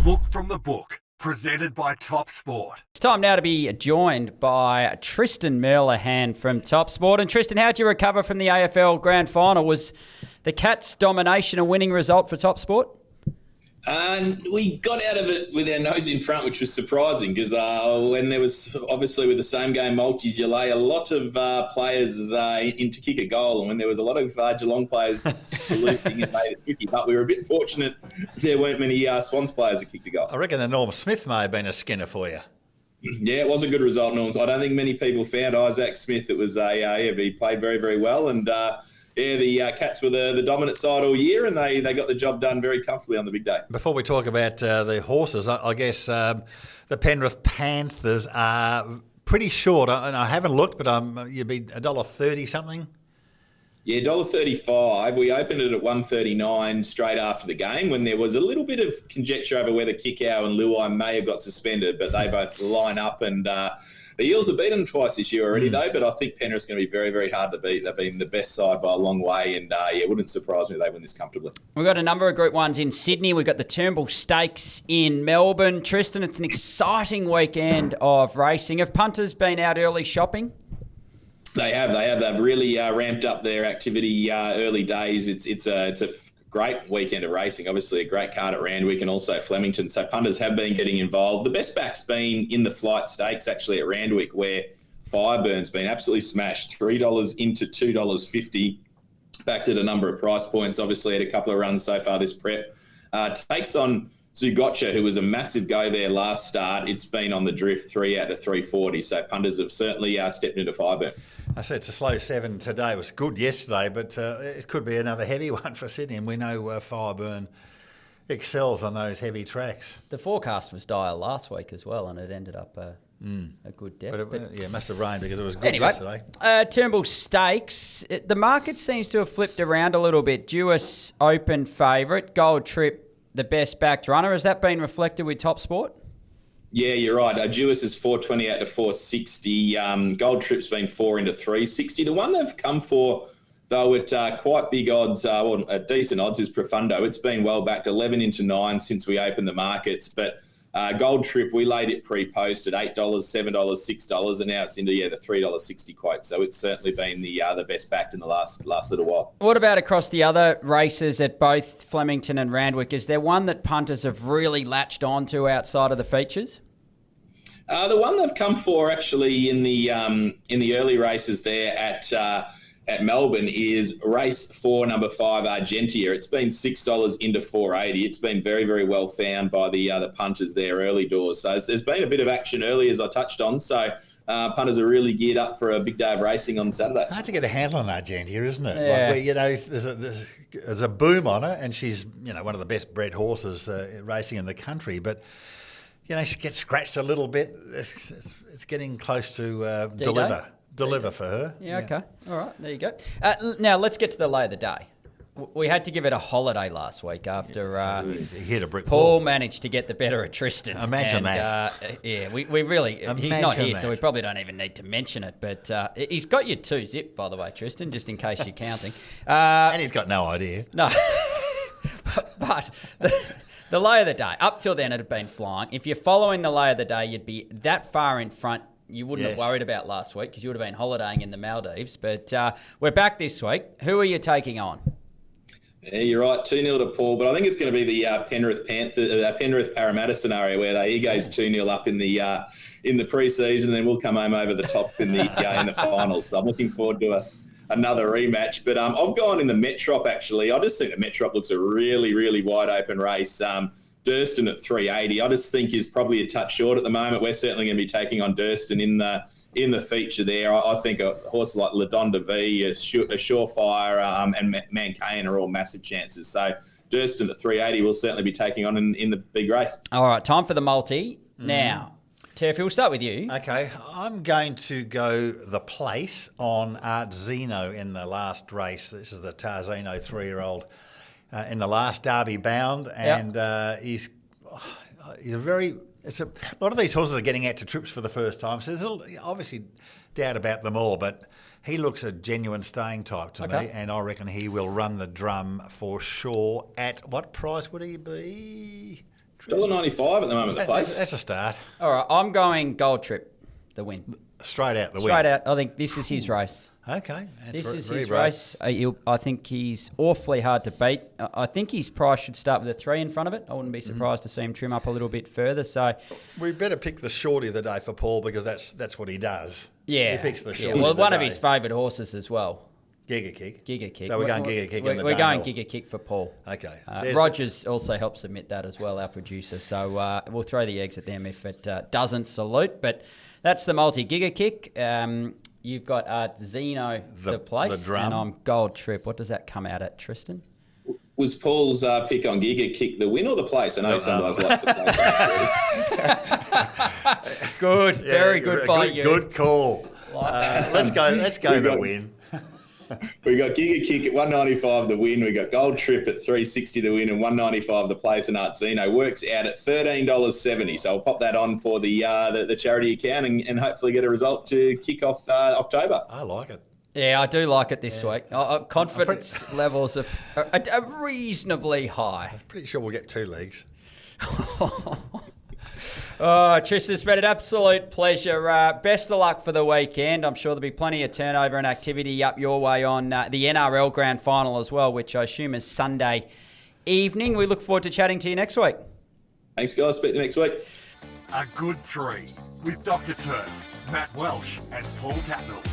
Look from the book, presented by TopSport. It's time now to be joined by Tristan Merlehan from TopSport. And Tristan, how did you recover from the AFL Grand Final? Was the Cats' domination a winning result for TopSport? We got out of it with our nose in front, which was surprising because when there was obviously with the same game multis, you lay a lot of players in to kick a goal, and when there was a lot of Geelong players saluting, it made it tricky. But we were a bit fortunate there weren't many Swans players that kicked a goal. I reckon the Norm Smith may have been a skinner for you. Yeah, it was a good result, Norm. I don't think many people found Isaac Smith. It was he played very, very well, and the Cats were the dominant side all year, and they got the job done very comfortably on the big day. Before we talk about the horses, I guess the Penrith Panthers are pretty short, and I haven't looked, but you'd be $1.30 something. Yeah, $1.35. We opened it at $1.39 straight after the game when there was a little bit of conjecture over whether Kikau and Luai may have got suspended, but they both line up and the Eels have beaten them twice this year already, though, but I think Penrith's going to be very, very hard to beat. They've been the best side by a long way, and it wouldn't surprise me if they win this comfortably. We've got a number of Group 1s in Sydney. We've got the Turnbull Stakes in Melbourne. Tristan, it's an exciting weekend of racing. Have punters been out early shopping? They have. They've really ramped up their activity early days. It's a great weekend of racing. Obviously, a great card at Randwick and also Flemington. So punters have been getting involved. The best back's been in the flight stakes actually at Randwick, where Fireburn's been absolutely smashed. $3 into $2.50. Backed at a number of price points. Obviously, had a couple of runs so far this prep. Takes on Zugotcha, who was a massive go there last start. It's been on the drift 3 out of 340. So punters have certainly stepped into Fireburn. I said it's a slow 7 today. It was good yesterday, but it could be another heavy one for Sydney. And we know Fireburn excels on those heavy tracks. The forecast was dire last week as well, and it ended up a good depth. But it must have rained because it was good yesterday. Turnbull Stakes, the market seems to have flipped around a little bit. Duis open favourite, Gold Trip the best backed runner. Has that been reflected with TopSport? Yeah, you're right. Duis is 420 out to 460. Gold Trip's been 4 into 360. The one they've come for, though, at quite big odds, decent odds, is Profundo. It's been well backed, 11 into 9 since we opened the markets. But Gold Trip, we laid it pre-post at $8, $7, $6, and now it's into the $3.60 quote. So it's certainly been the best backed in the last little while. What about across the other races at both Flemington and Randwick? Is there one that punters have really latched onto outside of the features? The one they've come for actually in the early races there at Melbourne is race 4, number 5, Argentia. It's been $6 into $4.80. It's been very, very well found by the punters there early doors. So there's been a bit of action early, as I touched on. So punters are really geared up for a big day of racing on Saturday. Hard to get a handle on Argentia, isn't it? Yeah. Like there's a boom on her, and she's one of the best bred horses racing in the country, but. She gets scratched a little bit. It's getting close to deliver for her. Yeah, okay. All right, there you go. Now, let's get to the lay of the day. We had to give it a holiday last week after he hit a brick Paul wall. managed to get the better of Tristan. Imagine that. We really... he's not here, that. so we probably don't even need to mention it. But he's got your 2-zip, by the way, Tristan, just in case you're counting. And he's got no idea. No. But... The lay of the day, up till then it had been flying. If you're following the lay of the day, you'd be that far in front you wouldn't have worried about last week because you would have been holidaying in the Maldives. But we're back this week. Who are you taking on? Yeah, you're right, 2-0 to Paul, but I think it's going to be the Penrith Parramatta scenario where he goes 2-0 up in the pre-season, and then we'll come home over the top in the finals. So I'm looking forward to another rematch. But I've gone in the Metrop, actually. I just think the Metrop looks a really, really wide open race. Durston at 380, I just think is probably a touch short at the moment. We're certainly going to be taking on Durston in the feature there. I think a horse like La Donde V, a Surefire, and Mancaine are all massive chances. So Durston at 380 will certainly be taking on in the big race. All right, time for the multi. Now, Terry, we'll start with you. Okay, I'm going to go the place on Art Zeno in the last race. This is the Tarzino 3-year-old in the last Derby bound, and he's a very... a lot of these horses are getting out to trips for the first time, so there's obviously doubt about them all, but he looks a genuine staying type to me, and I reckon he will run the drum for sure. At what price would he be? $1.95 at the moment, the place. That's a start. All right, I'm going Gold Trip, the win. Straight out the win. Straight out. I think this is his race. Okay. This is his race. I think he's awfully hard to beat. I think his price should start with a 3 in front of it. I wouldn't be surprised to see him trim up a little bit further. So we better pick the shorty of the day for Paul because that's what he does. Yeah. He picks the shorty well, of the one day. of his favourite horses as well. Giga Kick. Giga Kick. So we're going Giga Kick in the We're going Dale. Giga Kick for Paul. Okay. Rogers also helps submit that as well, our producer. So we'll throw the eggs at them if it doesn't salute. But that's the multi Giga Kick. You've got Zeno, the place, the drum. and I'm Gold Trip. What does that come out at, Tristan? Was Paul's pick on Giga Kick the win or the place? I know sometimes likes the place. Good, very good by you. Good call. Let's go the win. We got Giga Kick at $1.95 the win. We got Gold Trip at $3.60 the win and $1.95 the place. And Zeno works out at $13.70. So I'll pop that on for the charity account and hopefully get a result to kick off October. I like it. Yeah, I do like it this week. Confidence levels are reasonably high. I'm pretty sure we'll get 2 legs. Oh, Tristan, it's been an absolute pleasure. Best of luck for the weekend. I'm sure there'll be plenty of turnover and activity up your way on the NRL Grand Final as well, which I assume is Sunday evening. We look forward to chatting to you next week. Thanks, guys. Speak to you next week. A Good 3 with Dr Turf, Matt Welsh and Paul Tatnall.